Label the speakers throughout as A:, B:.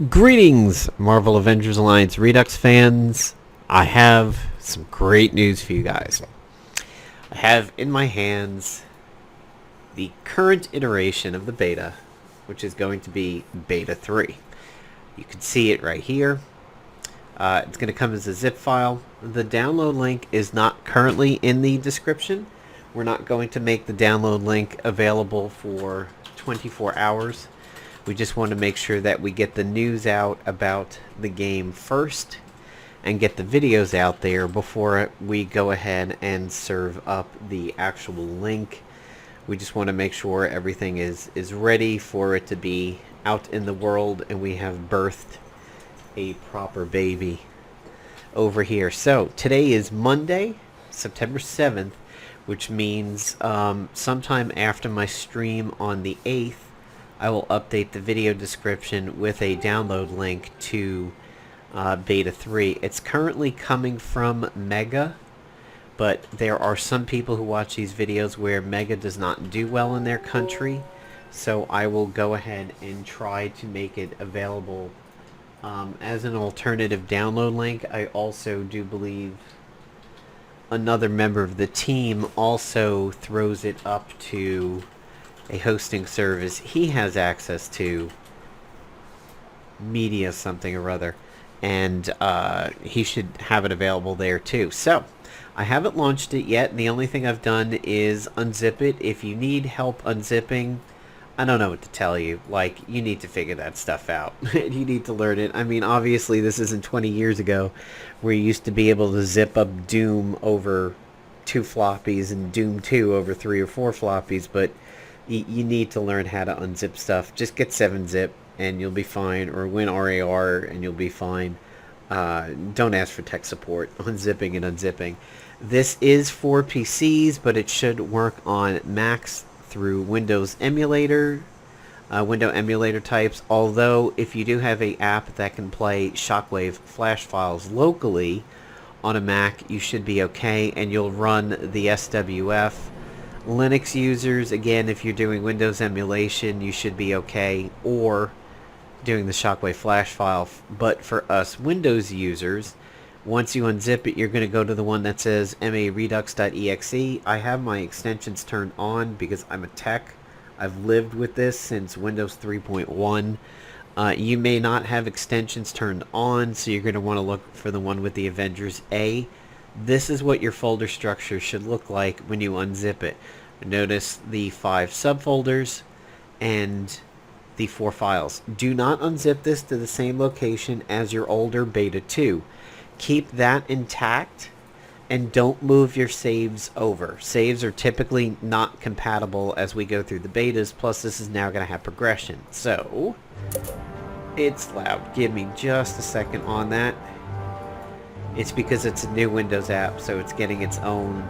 A: Greetings, Marvel Avengers Alliance Redux fans. I have some great news for you guys. I have in my hands the current iteration of the beta, which is going to be Beta 3. You can see it right here. It's going to come as a zip file. The download link is not currently in the description. We're not going to make the download link available for 24 hours. We just want to make sure that we get the news out about the game first and get the videos out there before we go ahead and serve up the actual link. We just want to make sure everything is ready for it to be out in the world and we have birthed a proper baby over here. So today is Monday, September 7th, which means sometime after my stream on the 8th, I will update the video description with a download link to Beta 3. It's currently coming from Mega, but there are some people who watch these videos where Mega does not do well in their country, so I will go ahead and try to make it available as an alternative download link. I also do believe another member of the team also throws it up to a hosting service he has access to, media something or other, and he should have it available there too. So I haven't launched it yet, and the only thing I've done is unzip it. If you need help unzipping, I don't know what to tell you. Like, you need to figure that stuff out. You need to learn it. I mean, obviously this isn't 20 years ago where you used to be able to zip up Doom over 2 floppies and Doom 2 over 3 or 4 floppies, but you need to learn how to unzip stuff. Just get 7-zip and you'll be fine, or win RAR and you'll be fine. Don't ask for tech support on zipping and unzipping. This is for PCs, but it should work on Macs through Windows emulator, window emulator types. Although if you do have an app that can play Shockwave flash files locally on a Mac, you should be okay, and you'll run the SWF. Linux users, again, if you're doing Windows emulation, you should be okay, or doing the Shockwave flash file. But for us Windows users, once you unzip it, you're going to go to the one that says ma-redux.exe. I have my extensions turned on because I'm a tech. I've lived with this since Windows 3.1. You may not have extensions turned on, so you're going to want to look for the one with the Avengers A. This is what your folder structure should look like when you unzip it. Notice the 5 subfolders and the 4 files. Do not unzip this to the same location as your older Beta 2. Keep that intact and don't move your saves over. Saves are typically not compatible as we go through the betas, plus this is now going to have progression. So, it's loud. Give me just a second on that. It's because it's a new Windows app, so it's getting its own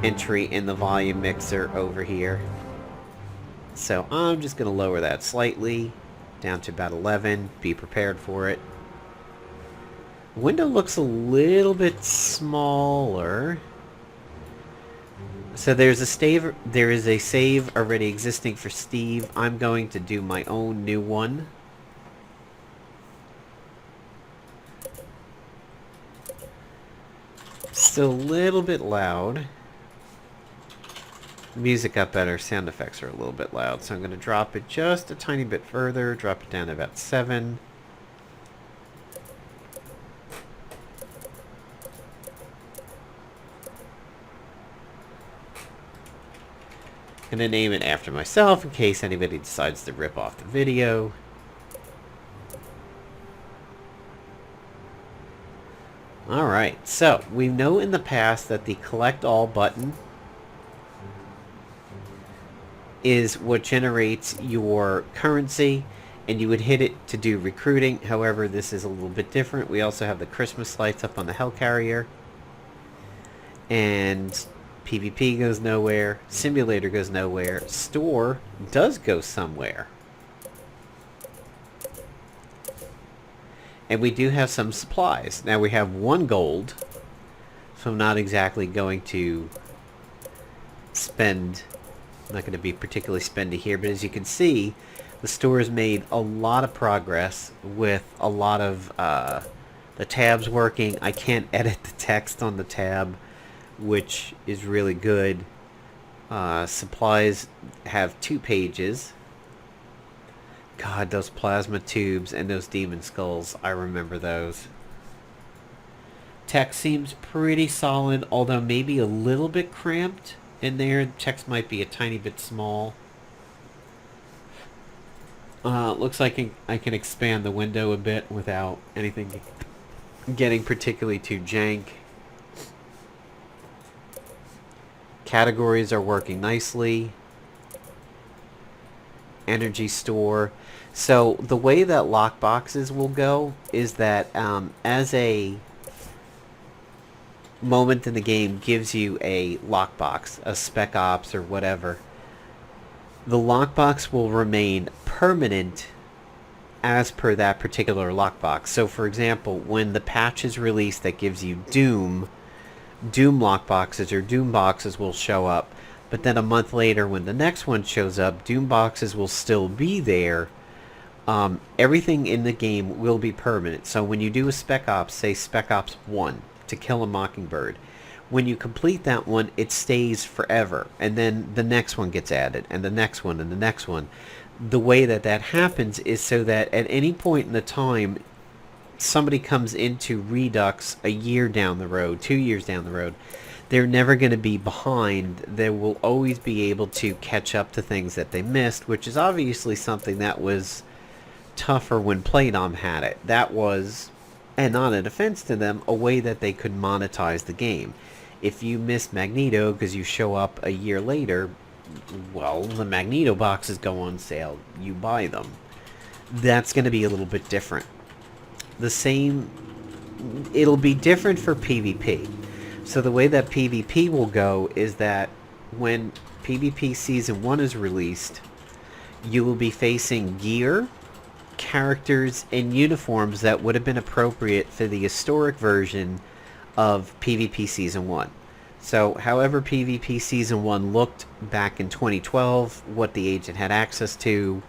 A: entry in the volume mixer over here. So I'm just going to lower that slightly down to about 11. Be prepared for it. Window looks a little bit smaller. So there is a save already existing for Steve. I'm going to do my own new one. Still a little bit loud. Music got better. Sound effects are a little bit loud. So I'm going to drop it just a tiny bit further. Drop it down to about 7. I'm going to name it after myself in case anybody decides to rip off the video. Alright, so we know in the past that the collect all button is what generates your currency, and you would hit it to do recruiting. However, this is a little bit different. We also have the Christmas lights up on the Hellcarrier, and PvP goes nowhere, Simulator goes nowhere, Store does go somewhere. And we do have some supplies. Now we have 1 gold, so I'm not exactly going to spend, I'm not going to be particularly spendy here, but as you can see, The store has made a lot of progress with a lot of the tabs working. I can't edit the text on the tab, which is really good. Supplies have 2 pages. God, those plasma tubes and those demon skulls, I remember those. Text seems pretty solid, although maybe a little bit cramped in there. Text might be a tiny bit small. Looks like I can expand the window a bit without anything getting particularly too jank. Categories are working nicely. Energy store. So the way that lockboxes will go is that as a moment in the game gives you a lockbox, a spec ops or whatever, the lockbox will remain permanent as per that particular lockbox. So for example, when the patch is released that gives you Doom lockboxes or Doom boxes will show up. But then a month later, when the next one shows up, Doom boxes will still be there. Everything in the game will be permanent. So when you do a Spec Ops, say Spec Ops 1, to kill a Mockingbird, when you complete that one, it stays forever. And then the next one gets added, and the next one, and the next one. The way that happens is so that at any point in the time, somebody comes into Redux a year down the road, 2 years down the road, they're never going to be behind. They will always be able to catch up to things that they missed, which is obviously something that was tougher when Playdom had it. That was, and not an offense to them, a way that they could monetize the game. If you miss Magneto because you show up a year later, well, the Magneto boxes go on sale. You buy them. That's going to be a little bit different. The same, it'll be different for PvP. So the way that PvP will go is that when PvP Season 1 is released, you will be facing gear, characters, and uniforms that would have been appropriate for the historic version of PvP Season 1. So however PvP Season 1 looked back in 2012, what the agent had access to,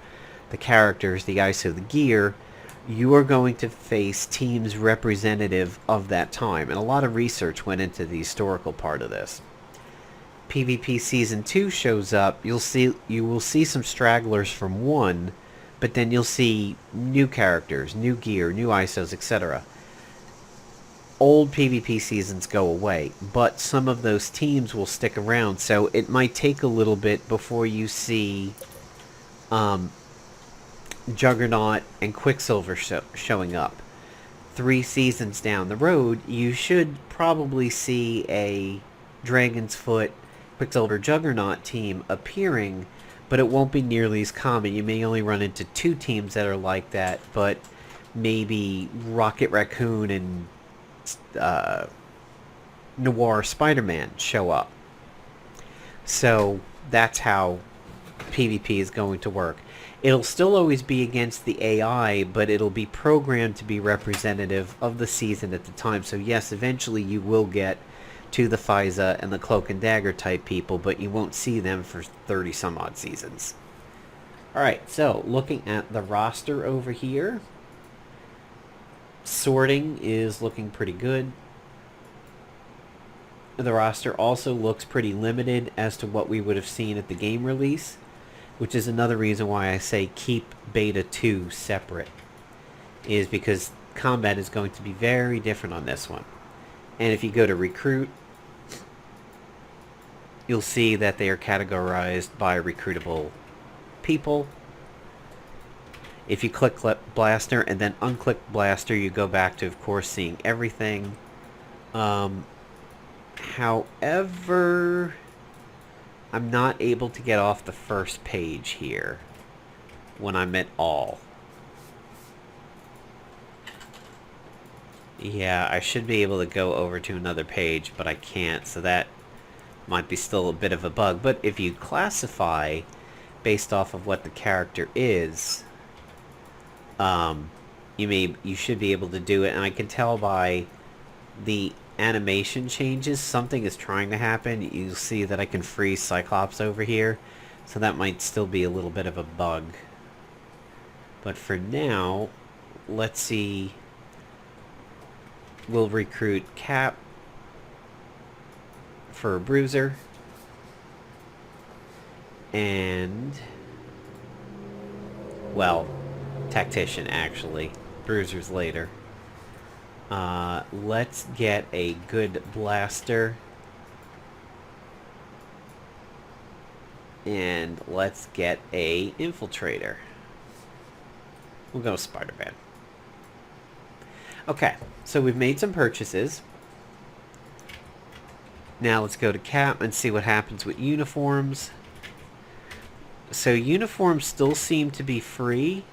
A: the characters, the ISO, the gear, you are going to face teams representative of that time. And a lot of research went into the historical part of this. PvP Season 2 shows up, you will see some stragglers from 1, but then you'll see new characters, new gear, new ISOs, etc. Old PvP seasons go away, but some of those teams will stick around, so it might take a little bit before you see Juggernaut and Quicksilver showing up. 3 seasons down the road, you should probably see a Dragon's Foot, Quicksilver, Juggernaut team appearing, but it won't be nearly as common. You may only run into 2 teams that are like that, but maybe Rocket Raccoon and Noir Spider-Man show up. So that's how PvP is going to work. It'll still always be against the AI, but it'll be programmed to be representative of the season at the time. So yes, eventually you will get to the Faiza and the Cloak and Dagger type people, but you won't see them for 30 some odd seasons. Alright, so looking at the roster over here, sorting is looking pretty good. The roster also looks pretty limited as to what we would have seen at the game release, which is another reason why I say keep Beta 2 separate, is because combat is going to be very different on this one. And if you go to Recruit, you'll see that they are categorized by recruitable people. If you click Blaster and then unclick Blaster, you go back to, of course, seeing everything. However, I'm not able to get off the first page here when I'm at all. Yeah, I should be able to go over to another page, but I can't, so that might be still a bit of a bug. But if you classify based off of what the character is, you should be able to do it. And I can tell by the animation changes, something is trying to happen. You'll see that I can freeze Cyclops over here, so that might still be a little bit of a bug. But for now, let's see. We'll recruit Cap for a bruiser. And, well, tactician, actually. Bruisers later. Let's get a good blaster. And let's get a infiltrator. We'll go with Spider-Man. Okay, so we've made some purchases. Now let's go to Cap and see what happens with uniforms. So uniforms still seem to be free.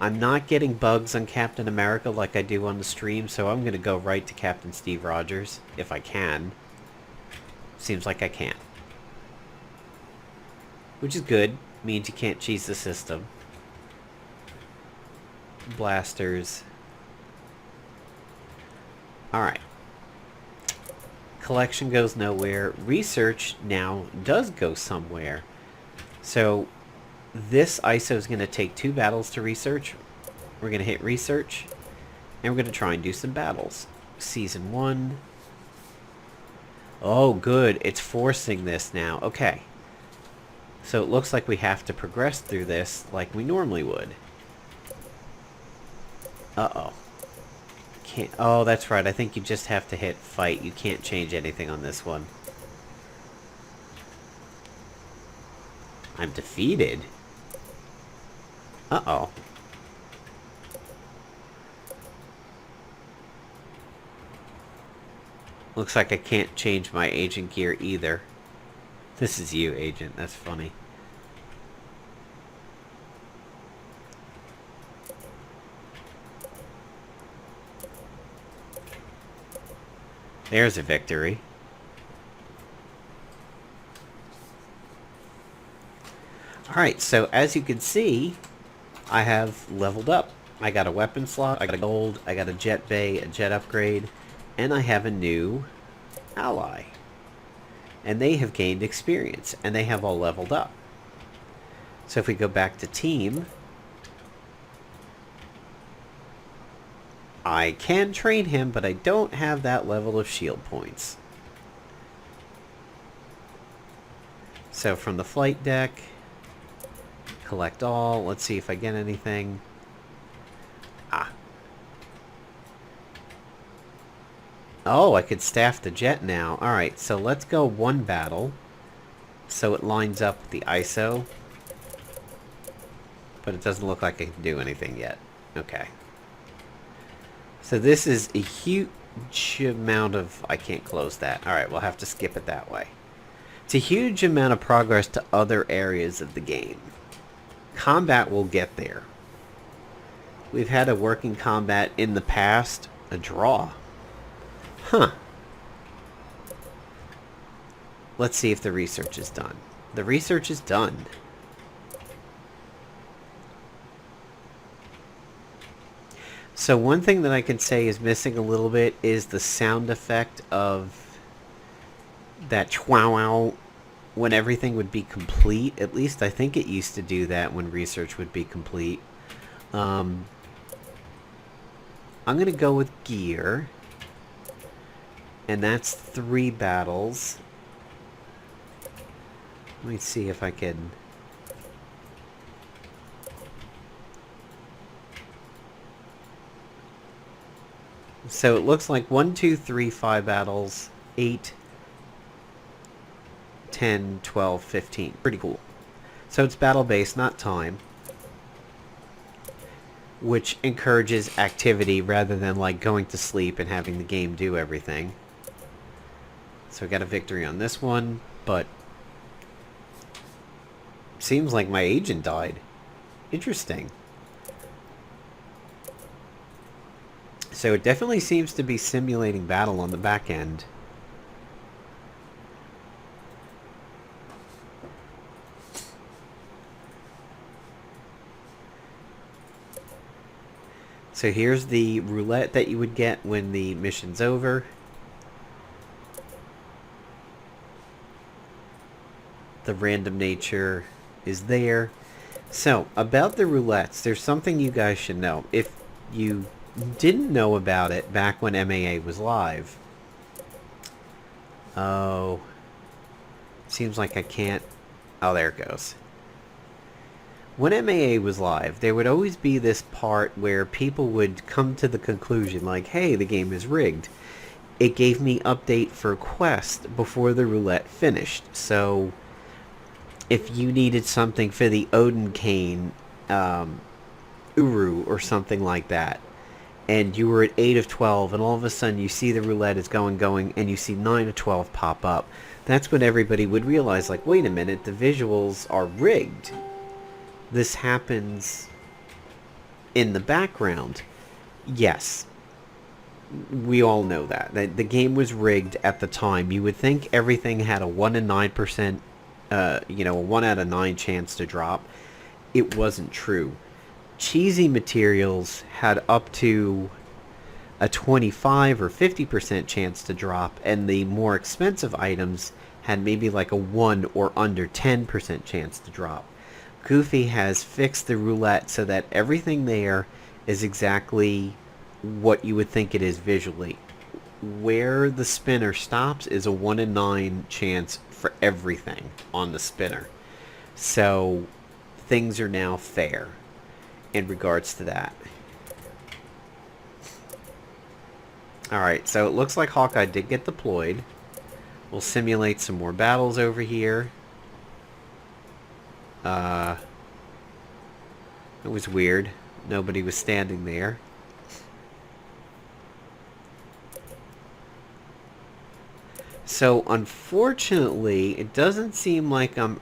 A: I'm not getting bugs on Captain America like I do on the stream, so I'm going to go right to Captain Steve Rogers, if I can. Seems like I can. Which is good. Means you can't cheese the system. Blasters. Alright. Collection goes nowhere. Research now does go somewhere. So, this ISO is going to take 2 battles to research. We're going to hit research. And we're going to try and do some battles. Season 1. Oh, good. It's forcing this now. Okay. So it looks like we have to progress through this like we normally would. Uh-oh. Can't. Oh, that's right. I think you just have to hit fight. You can't change anything on this one. I'm defeated. Uh-oh. Looks like I can't change my agent gear either. This is you, agent. That's funny. There's a victory. Alright, so as you can see, I have leveled up. I got a weapon slot, I got a gold, I got a jet bay, a jet upgrade, and I have a new ally. And they have gained experience, and they have all leveled up. So if we go back to team, I can train him, but I don't have that level of shield points. So from the flight deck, collect all. Let's see if I get anything. Ah. Oh, I could staff the jet now. Alright, so let's go 1 battle. So it lines up with the ISO. But it doesn't look like I can do anything yet. Okay. So this is a huge amount of... I can't close that. Alright, we'll have to skip it that way. It's a huge amount of progress to other areas of the game. Combat will get there. We've had a working combat in the past. A draw. Huh. Let's see if the research is done. The research is done. So one thing that I can say is missing a little bit is the sound effect of that wow when everything would be complete. At least I think it used to do that when research would be complete. I'm going to go with gear. And that's 3 battles. Let me see if I can... So it looks like 1, 2, 3, 5 battles, 8, 10, 12, 15. Pretty cool. So it's battle-based, not time. Which encourages activity rather than like going to sleep and having the game do everything. So I got a victory on this one, but seems like my agent died. Interesting. So it definitely seems to be simulating battle on the back end. So here's the roulette that you would get when the mission's over. The random nature is there. So, about the roulettes, there's something you guys should know. If you didn't know about it back when MAA was live... Oh... Seems like I can't... Oh, there it goes. When MAA was live, there would always be this part where people would come to the conclusion, like, hey, the game is rigged. It gave me update for Quest before the roulette finished. So, if you needed something for the Odin Kane, Uru, or something like that, and you were at 8 of 12, and all of a sudden you see the roulette is going, and you see 9 of 12 pop up, that's when everybody would realize, like, wait a minute, the visuals are rigged. This happens in the background. Yes, we all know that. The game was rigged at the time. You would think everything had a 1 in 9%, a 1 out of 9 chance to drop. It wasn't true. Cheesy materials had up to a 25 or 50% chance to drop, and the more expensive items had maybe like a 1 or under 10% chance to drop. Goofy has fixed the roulette so that everything there is exactly what you would think it is visually. Where the spinner stops is a 1 in 9 chance for everything on the spinner. So things are now fair in regards to that. Alright, so it looks like Hawkeye did get deployed. We'll simulate some more battles over here. It was weird. Nobody was standing there. So, unfortunately, it doesn't seem like I'm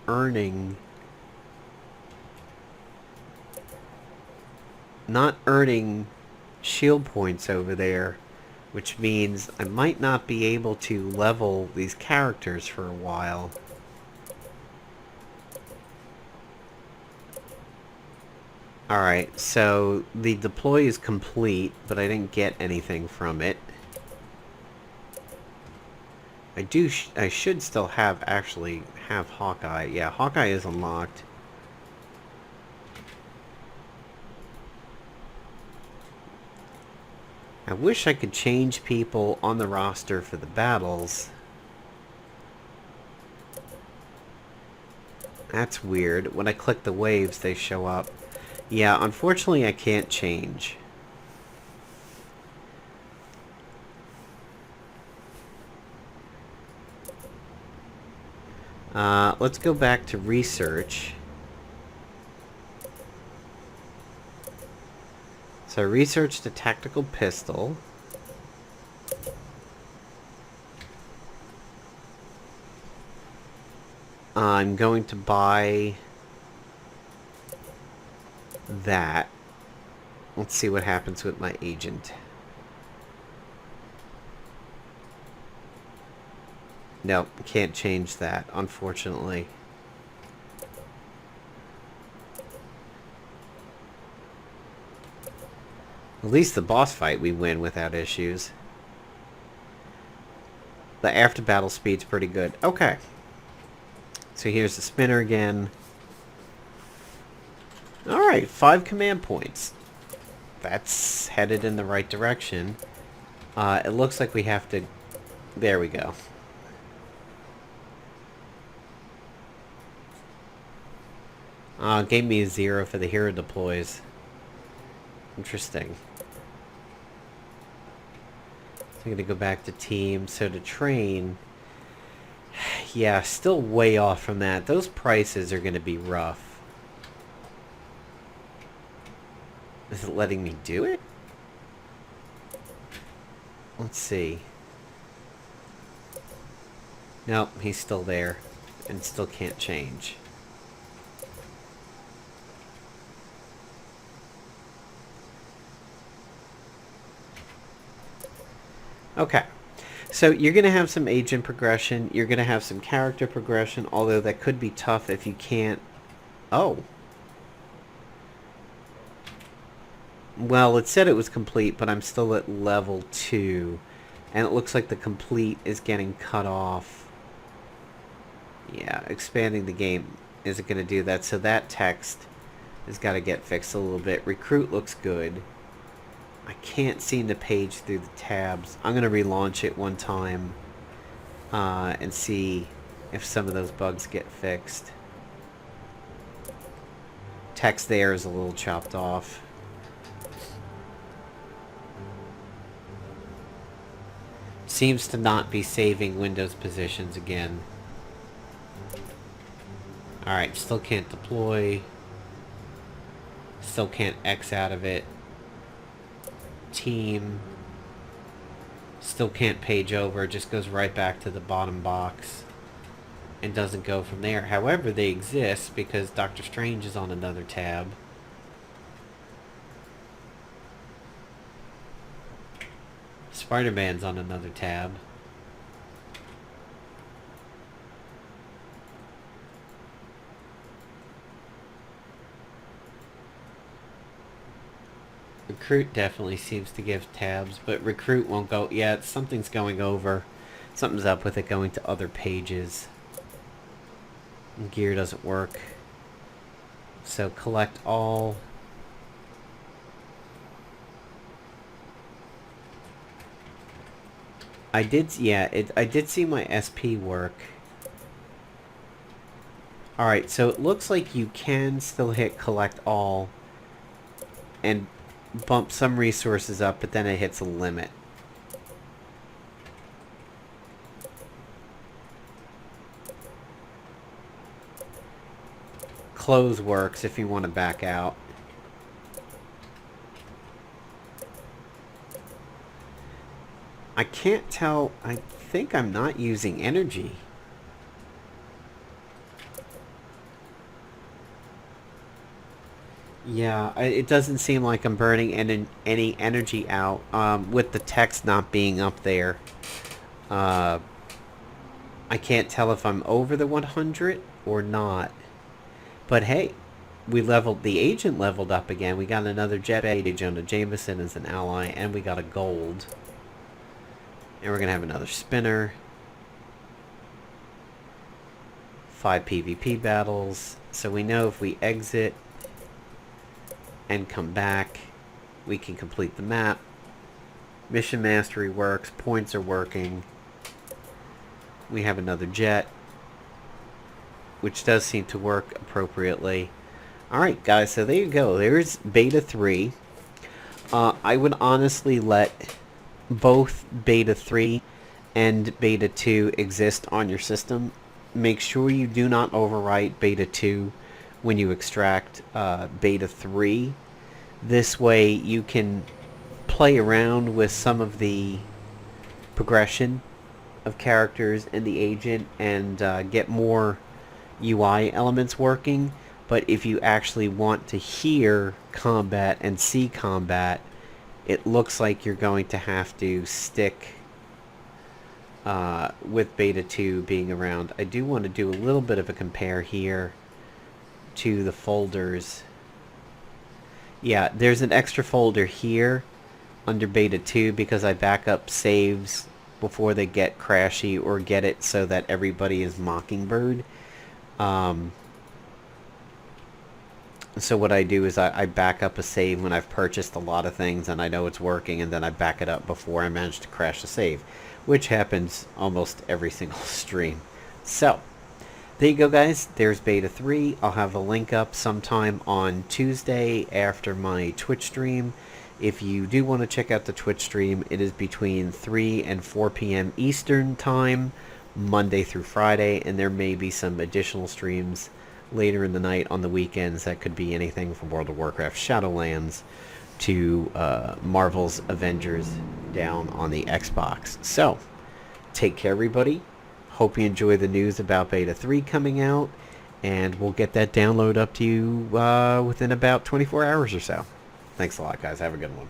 A: not earning shield points over there, which means I might not be able to level these characters for a while. Alright, so the deploy is complete, but I didn't get anything from it. I should still have Hawkeye. Yeah, Hawkeye is unlocked. I wish I could change people on the roster for the battles. That's weird. When I click the waves, they show up. Yeah, unfortunately I can't change. Let's go back to research. So I researched a tactical pistol. I'm going to buy that. Let's see what happens with my agent. Nope, can't change that, unfortunately. At least the boss fight we win without issues. The after battle speed's pretty good. Okay. So here's the spinner again. Alright, 5 command points. That's headed in the right direction. It looks like we have to... There we go. Gave me a 0 for the hero deploys. Interesting. So I'm going to go back to team. So to train... Yeah, still way off from that. Those prices are going to be rough. Is it letting me do it? Let's see. Nope, he's still there. And still can't change. Okay. So you're going to have some agent progression. You're going to have some character progression, although that could be tough if you can't... Oh. Well, it said it was complete, but I'm still at level 2. And it looks like the complete is getting cut off. Yeah, expanding the game isn't going to do that. So that text has got to get fixed a little bit. Recruit looks good. I can't seem to page through the tabs. I'm going to relaunch it one time and see if some of those bugs get fixed. Text there is a little chopped off. Seems to not be saving Windows positions again. Alright, still can't deploy. Still can't X out of it. Team. Still can't page over. Just goes right back to the bottom box. And doesn't go from there. However, they exist because Doctor Strange is on another tab. Spider-Man's on another tab. Recruit definitely seems to give tabs, but Recruit won't go. Yeah, something's going over. Something's up with it going to other pages. Gear doesn't work. So collect all. I did see my SP work. Alright, so it looks like you can still hit collect all and bump some resources up, but then it hits a limit. Close works if you want to back out. I can't tell. I think I'm not using energy. Yeah, it doesn't seem like I'm burning any energy out with the text not being up there. I can't tell if I'm over the 100 or not. But hey, the agent leveled up again. We got another Jet Beta Jonah Jameson as an ally, and we got a gold. And we're going to have another spinner. 5 PvP battles. So we know if we exit and come back, we can complete the map. Mission mastery works. Points are working. We have another jet, which does seem to work appropriately. Alright guys, so there you go. There's Beta 3. I would honestly let both Beta 3 and Beta 2 exist on your system. Make sure you do not overwrite Beta 2 when you extract Beta 3. This way you can play around with some of the progression of characters and the agent and get more UI elements working. But if you actually want to hear combat and see combat, it looks like you're going to have to stick with Beta 2 being around. I do want to do a little bit of a compare here to the folders. Yeah, there's an extra folder here under Beta 2 because I back up saves before they get crashy or get it so that everybody is Mockingbird. So what I do is I back up a save when I've purchased a lot of things and I know it's working, and then I back it up before I manage to crash the save, which happens almost every single stream. So there you go guys, there's Beta 3. I'll have a link up sometime on Tuesday after my Twitch stream. If you do want to check out the Twitch stream, it is between 3 and 4 p.m. Eastern time, Monday through Friday, and there may be some additional streams later in the night on the weekends. That could be anything from World of Warcraft Shadowlands to Marvel's Avengers down on the Xbox. So, take care everybody. Hope you enjoy the news about Beta 3 coming out, and we'll get that download up to you within about 24 hours or so. Thanks a lot, guys. Have a good one.